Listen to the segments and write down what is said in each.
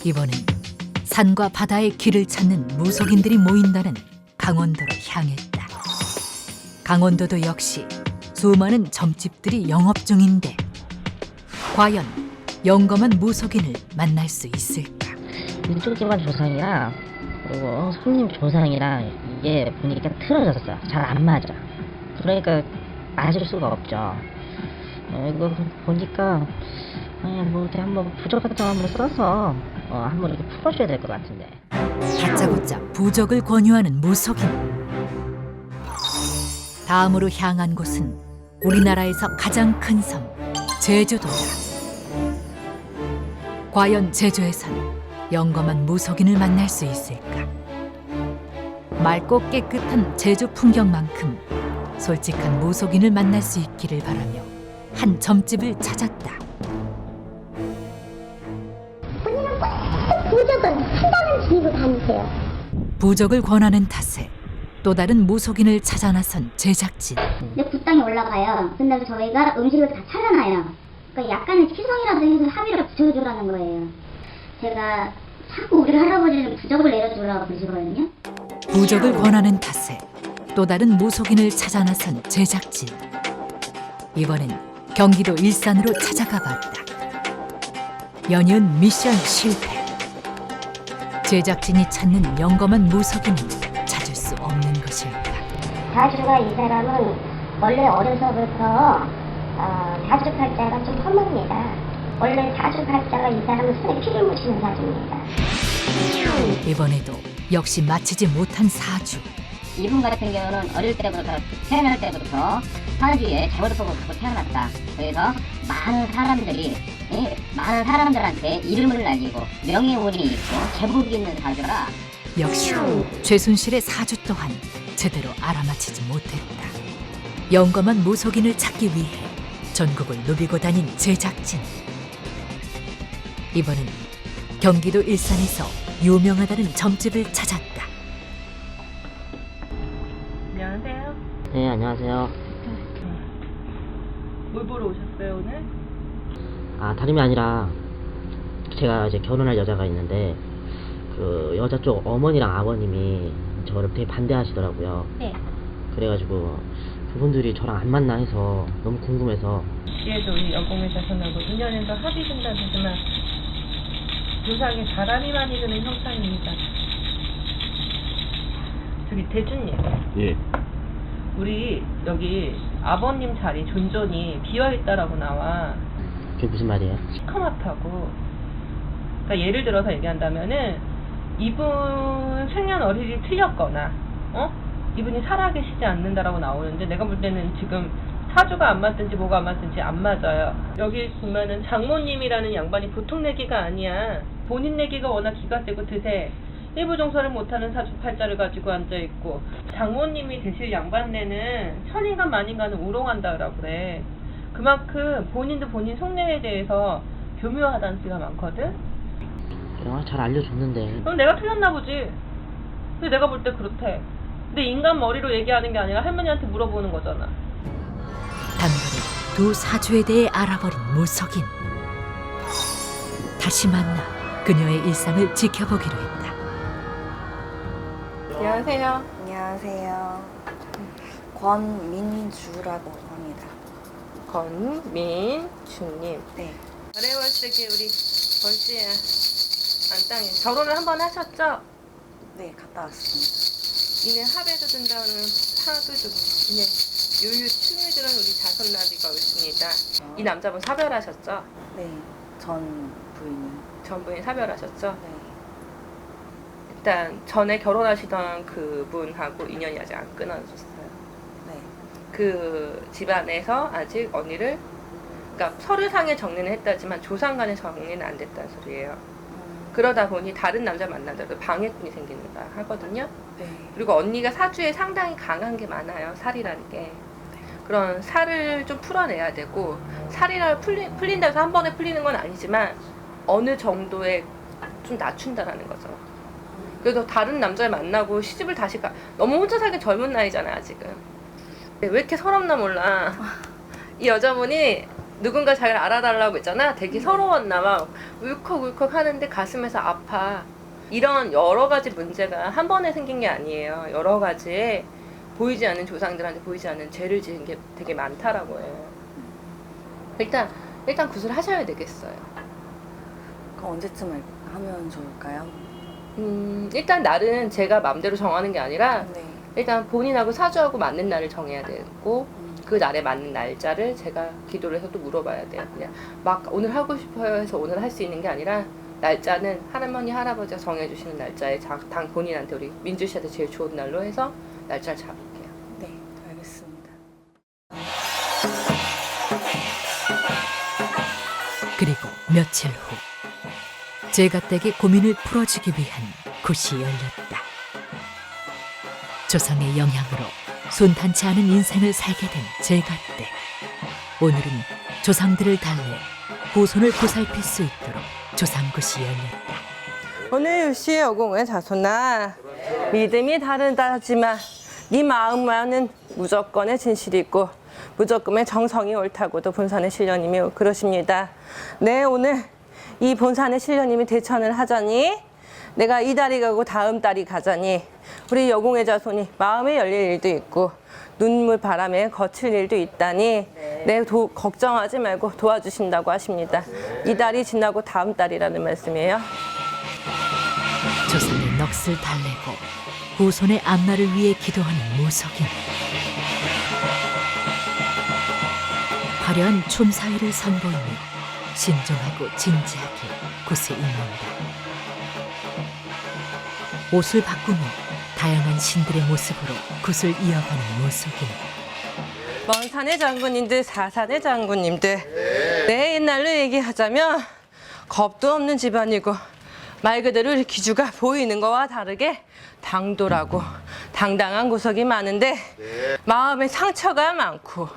이번엔 산과 바다의 길을 찾는 무속인들이 모인다는 강원도로 향했다. 강원도도 역시 수많은 점집들이 영업 중인데 과연 영검한 무속인을 만날 수 있을까? 이쪽 집안 조상이랑 그리고 손님 조상이랑 이게 보니까 틀어졌어. 잘 안 맞아. 그러니까 맞을 수가 없죠. 이거 보니까 뭐 어떻게 한번 부적 같은 거 한번 써서 한번 이렇게 풀어줘야 될 것 같은데. 다짜고짜 부적을 권유하는 무속인. 다음으로 향한 곳은 우리나라에서 가장 큰 섬 제주도다. 과연 제주에선 영검한 무속인을 만날 수 있을까? 맑고 깨끗한 제주 풍경만큼 솔직한 무속인을 만날 수 있기를 바라며 한 점집을 찾았다. 본인은 꼭 부적은 한다는 주의고 다니세요. 부적을 권하는 탓에 또 다른 무속인을 찾아 나선 제작진. 근데 굿당이 올라가요. 근데 저희가 음식을 다 차려놔요. 그러니까 약간의 희성이라도 해서 합의를 붙여주라는 거예요. 제가 자꾸 우리 할아버지는 부적을 내려주라고 그러시거든요. 부적을 권하는 탓에 또 다른 무속인을 찾아 나선 제작진. 이번엔 경기도 일산으로 찾아가 봤다. 연이은 미션 실패. 제작진이 찾는 영검한 무속인은 찾을 수 없는 것일까? 사주가 이 사람은 원래 어려서부터 사주팔자가 좀 험합니다. 원래 사주팔자가 이 사람은 손에 피를 묻히는 사주입니다. 이번에도 역시 마치지 못한 사주. 이분 같은 경우는 어릴 때부터 태어날 때부터 사주에 잘못을 보고 태어났다. 그래서 많은 사람들한테 이름을 날리고 명예운이 있고 제복이 있는 사주라. 역시 최순실의 사주 또한 제대로 알아맞히지 못했다. 영검한 무속인을 찾기 위해 전국을 누비고 다닌 제작진. 이번엔 경기도 일산에서 유명하다는 점집을 찾았다. 안녕하세요. 네, 안녕하세요. 뭘 보러 오셨어요 오늘? 다름이 아니라 제가 이제 결혼할 여자가 있는데 그 여자 쪽 어머니랑 아버님이 저를 되게 반대하시더라고요. 네. 그래가지고 그분들이 저랑 안 맞나 해서 너무 궁금해서. 뒤에도 우리 여공의 자손하고 인연에서 합의된다 하지만 조상에 바람이 많이 드는 형상입니다. 저기 대준님. 예. 우리 여기 아버님 자리 존존이 비어있다라고 나와. 그게 무슨 말이에요? 시커멓다고. 그러니까 예를 들어서 얘기한다면은 이분 생년월일이 틀렸거나 이분이 살아계시지 않는다라고 나오는데 내가 볼 때는 지금 사주가 안 맞든지 뭐가 안 맞든지 안 맞아요. 여기 보면은 장모님이라는 양반이 보통 내기가 아니야. 본인 내기가 워낙 기가 세고 드세 일부 종사를 못하는 사주팔자를 가지고 앉아있고, 장모님이 되실 양반네는 천인간 만인간을 우롱한다라고 그래. 그만큼 본인도 본인 속내에 대해서 교묘하다는 뜻가 많거든. 잘 알려줬는데. 그럼 내가 틀렸나 보지. 근데 내가 볼 때 그렇대. 근데 인간 머리로 얘기하는 게 아니라 할머니한테 물어보는 거잖아. 단번에 두 사주에 대해 알아버린 무속인. 다시 만나 그녀의 일상을 지켜보기로 했다. 안녕하세요. 안녕하세요. 권민주라고 합니다. 권민주님. 네. 아래월세계 우리 권씨의 안땅이 결혼을 한번 하셨죠? 네, 갔다 왔습니다. 이내 합에도 든다는 파도 주고 이내 요요 춤을 주는 우리 자손나비가 있습니다. 이 남자분 사별하셨죠? 네, 전 부인이. 전 부인 사별하셨죠? 네. 일단 전에 결혼하시던 그분하고 인연이 아직 안 끊어졌어요. 네. 그 집안에서 아직 언니를, 그러니까 서류상의 정리는 했다지만 조상간의 정리는 안 됐다는 소리예요. 그러다 보니 다른 남자 만나더라도 방해꾼이 생긴다 하거든요. 네. 그리고 언니가 사주에 상당히 강한 게 많아요. 살이라는 게. 그런 살을 좀 풀어내야 되고, 살이라 풀린다 해서 한 번에 풀리는 건 아니지만 어느 정도의 좀 낮춘다라는 거죠. 그래서 다른 남자를 만나고 시집을 다시 가. 너무 혼자 살기 젊은 나이잖아요 아직은. 왜 이렇게 서럽나 몰라. 이 여자분이 누군가 자기를 알아달라고 했잖아. 되게 서러웠나 막 울컥울컥 하는데 가슴에서 아파. 이런 여러 가지 문제가 한 번에 생긴 게 아니에요. 여러 가지의 보이지 않는 조상들한테 보이지 않는 죄를 지은 게 되게 많다라고 해요. 일단 구술하셔야 되겠어요. 그럼 언제쯤 하면 좋을까요? 일단 날은 제가 마음대로 정하는 게 아니라 네. 일단 본인하고 사주하고 맞는 날을 정해야 되고 그 날에 맞는 날짜를 제가 기도를 해서 또 물어봐야 돼요. 그냥 막 오늘 하고 싶어요 해서 오늘 할 수 있는 게 아니라 날짜는 할머니 할아버지가 정해주시는 날짜에 당 본인한테 우리 민주 씨한테 제일 좋은 날로 해서 날짜를 잡을게요. 네, 알겠습니다. 그리고 며칠 후 제갓댁의 고민을 풀어주기 위한 굿이 열렸다. 조상의 영향으로 순탄치 않은 인생을 살게 된 제갓댁. 오늘은 조상들을 달래 후손을 보살필 수 있도록 조상굿이 열렸다. 오늘 유씨의 어공의 자손아, 믿음이 다르다지만 네 마음만은 무조건의 진실이 있고 무조건의 정성이 옳다고도 본산의 신령님이 그러십니다. 네, 오늘 이 본산의 신령님이 대천을 하자니 내가 이 달이 가고 다음 달이 가자니 우리 여공의 자손이 마음에 열릴 일도 있고 눈물 바람에 거칠 일도 있다니 걱정하지 말고 도와주신다고 하십니다. 이 달이 지나고 다음 달이라는 말씀이에요. 조상의 넋을 달래고 후손의 앞날을 위해 기도하는 무속인. 화려한 춤사위를 선보이며 신중하고 진지하게 굿에 임한다. 옷을 바꾸며 다양한 신들의 모습으로 굿을 이어가는 무속인. 먼 산의 장군님들, 사산의 장군님들, 내 옛날로 얘기하자면 겁도 없는 집안이고 말 그대로 우리 기주가 보이는 거와 다르게 당돌하고 당당한 구석이 많은데 마음에 상처가 많고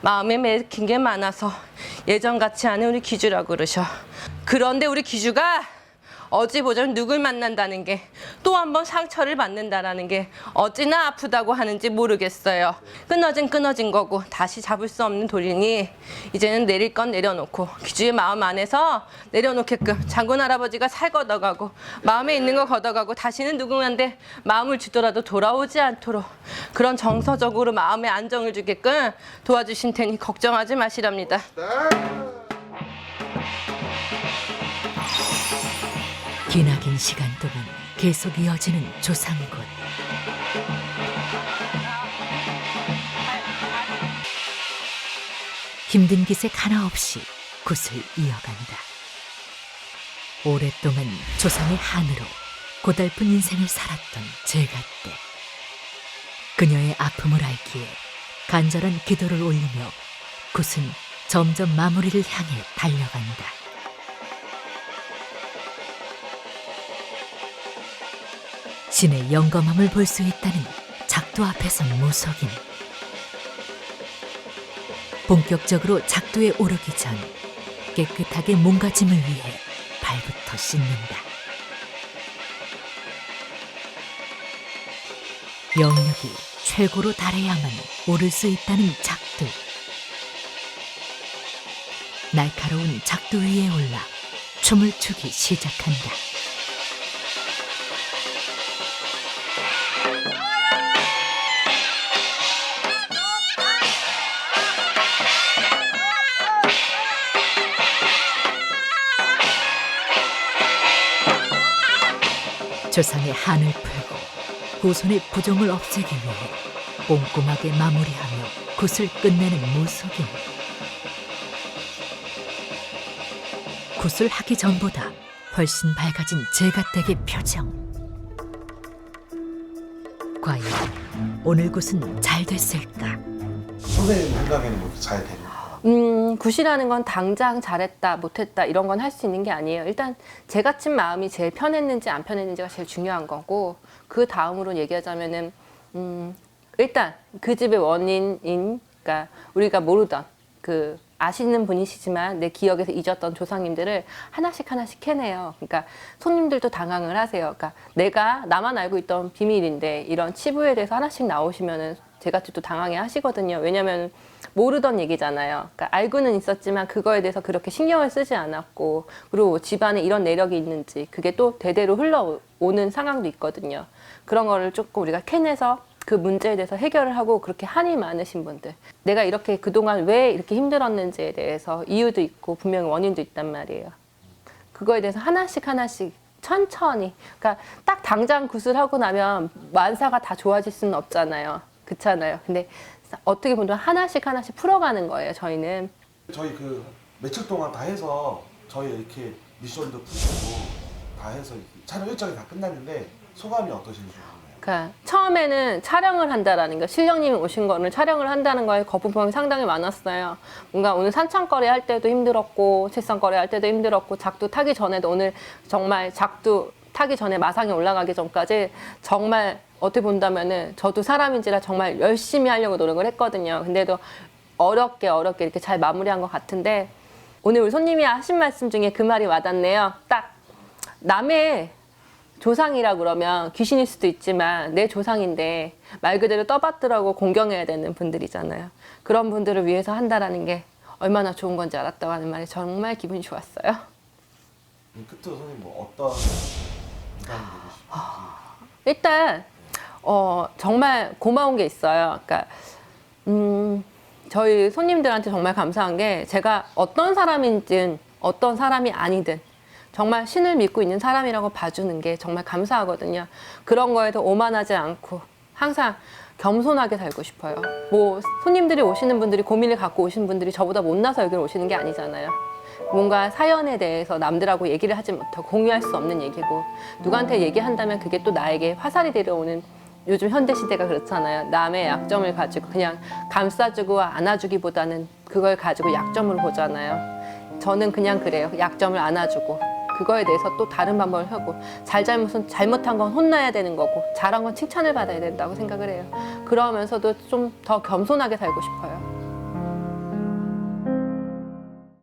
마음에 맥힌 게 많아서 예전 같지 않은 우리 기주라고 그러셔. 그런데 우리 기주가 어찌 보자면 누굴 만난다는 게 또 한 번 상처를 받는다라는 게 어찌나 아프다고 하는지 모르겠어요. 끊어진 거고 다시 잡을 수 없는 돌이니 이제는 내릴 건 내려놓고 기주의 마음 안에서 내려놓게끔 장군 할아버지가 살 걷어가고 마음에 있는 거 걷어가고 다시는 누구한테 마음을 주더라도 돌아오지 않도록 그런 정서적으로 마음에 안정을 주게끔 도와주신 테니 걱정하지 마시랍니다. 기나긴 시간 동안 계속 이어지는 조상굿. 힘든 기색 하나 없이 굿을 이어간다. 오랫동안 조상의 한으로 고달픈 인생을 살았던 제갓댁. 그녀의 아픔을 알기에 간절한 기도를 올리며 굿은 점점 마무리를 향해 달려간다. 신의 영검함을 볼 수 있다는 작두 앞에 선 무속인. 본격적으로 작두에 오르기 전 깨끗하게 몸가짐을 위해 발부터 씻는다. 영역이 최고로 달해야만 오를 수 있다는 작두. 날카로운 작두 위에 올라 춤을 추기 시작한다. 조상의 한을 풀고 후손의 부종을 없애기 위해 꼼꼼하게 마무리하며 굿을 끝내는 무속인. 굿을 하기 전보다 훨씬 밝아진 제갓댁의 표정. 과연 오늘 굿은 잘 됐을까? 선생님 생각에는 뭐 잘 되나요? 굿이라는 건 당장 잘했다 못했다 이런 건 할 수 있는 게 아니에요. 일단 제 같은 마음이 제일 편했는지 안 편했는지가 제일 중요한 거고, 그 다음으로 얘기하자면은 일단 그 집의 원인인, 그러니까 우리가 모르던 그 아시는 분이시지만 내 기억에서 잊었던 조상님들을 하나씩 하나씩 캐내요. 그러니까 손님들도 당황을 하세요. 그러니까 내가 나만 알고 있던 비밀인데 이런 치부에 대해서 하나씩 나오시면은 제같이 또 당황해 하시거든요. 왜냐면 모르던 얘기잖아요. 그러니까 알고는 있었지만 그거에 대해서 그렇게 신경을 쓰지 않았고, 그리고 집안에 이런 내력이 있는지 그게 또 대대로 흘러오는 상황도 있거든요. 그런 거를 조금 우리가 캐내서 그 문제에 대해서 해결을 하고, 그렇게 한이 많으신 분들, 내가 이렇게 그동안 왜 이렇게 힘들었는지에 대해서 이유도 있고 분명히 원인도 있단 말이에요. 그거에 대해서 하나씩 하나씩 천천히, 그러니까 딱 당장 구슬하고 나면 만사가 다 좋아질 수는 없잖아요. 그렇잖아요. 근데 어떻게 보면 하나씩 하나씩 풀어가는 거예요, 저희는. 저희 그 며칠 동안 다 해서 저희 이렇게 미션도 푸시고 다 해서 촬영 일정이 다 끝났는데 소감이 어떠신지 궁금해요. 그러니까 처음에는 촬영을 한다라는 거, 실령님이 오신 거를 촬영을 한다는 거에 거부감이 상당히 많았어요. 뭔가 오늘 산창거리 할 때도 힘들었고, 책상거리 할 때도 힘들었고, 작두 타기 전에도 오늘 정말 작두 타기 전에 마상에 올라가기 전까지 정말 어떻게 본다면은 저도 사람인지라 정말 열심히 하려고 노력을 했거든요. 근데도 어렵게 이렇게 잘 마무리한 것 같은데, 오늘 우리 손님이 하신 말씀 중에 그 말이 와닿네요. 딱 남의 조상이라 그러면 귀신일 수도 있지만 내 조상인데 말 그대로 떠받들라고 공경해야 되는 분들이잖아요. 그런 분들을 위해서 한다라는 게 얼마나 좋은 건지 알았다고 하는 말이 정말 기분이 좋았어요. 끝으로 선생님 뭐 어떤 부담이 되고 싶은지. 일단 정말 고마운 게 있어요. 그러니까 저희 손님들한테 정말 감사한 게, 제가 어떤 사람인든 어떤 사람이 아니든 정말 신을 믿고 있는 사람이라고 봐주는 게 정말 감사하거든요. 그런 거에도 오만하지 않고 항상 겸손하게 살고 싶어요. 뭐 손님들이 오시는 분들이, 고민을 갖고 오시는 분들이 저보다 못나서 여기를 오시는 게 아니잖아요. 뭔가 사연에 대해서 남들하고 얘기를 하지 못하고 공유할 수 없는 얘기고, 누구한테 얘기한다면 그게 또 나에게 화살이 데려오는, 요즘 현대 시대가 그렇잖아요. 남의 약점을 가지고 그냥 감싸주고 안아주기보다는 그걸 가지고 약점으로 보잖아요. 저는 그냥 그래요. 약점을 안아주고 그거에 대해서 또 다른 방법을 하고, 잘잘못은 잘못한 건 혼나야 되는 거고 잘한 건 칭찬을 받아야 된다고 생각을 해요. 그러면서도 좀 더 겸손하게 살고 싶어요.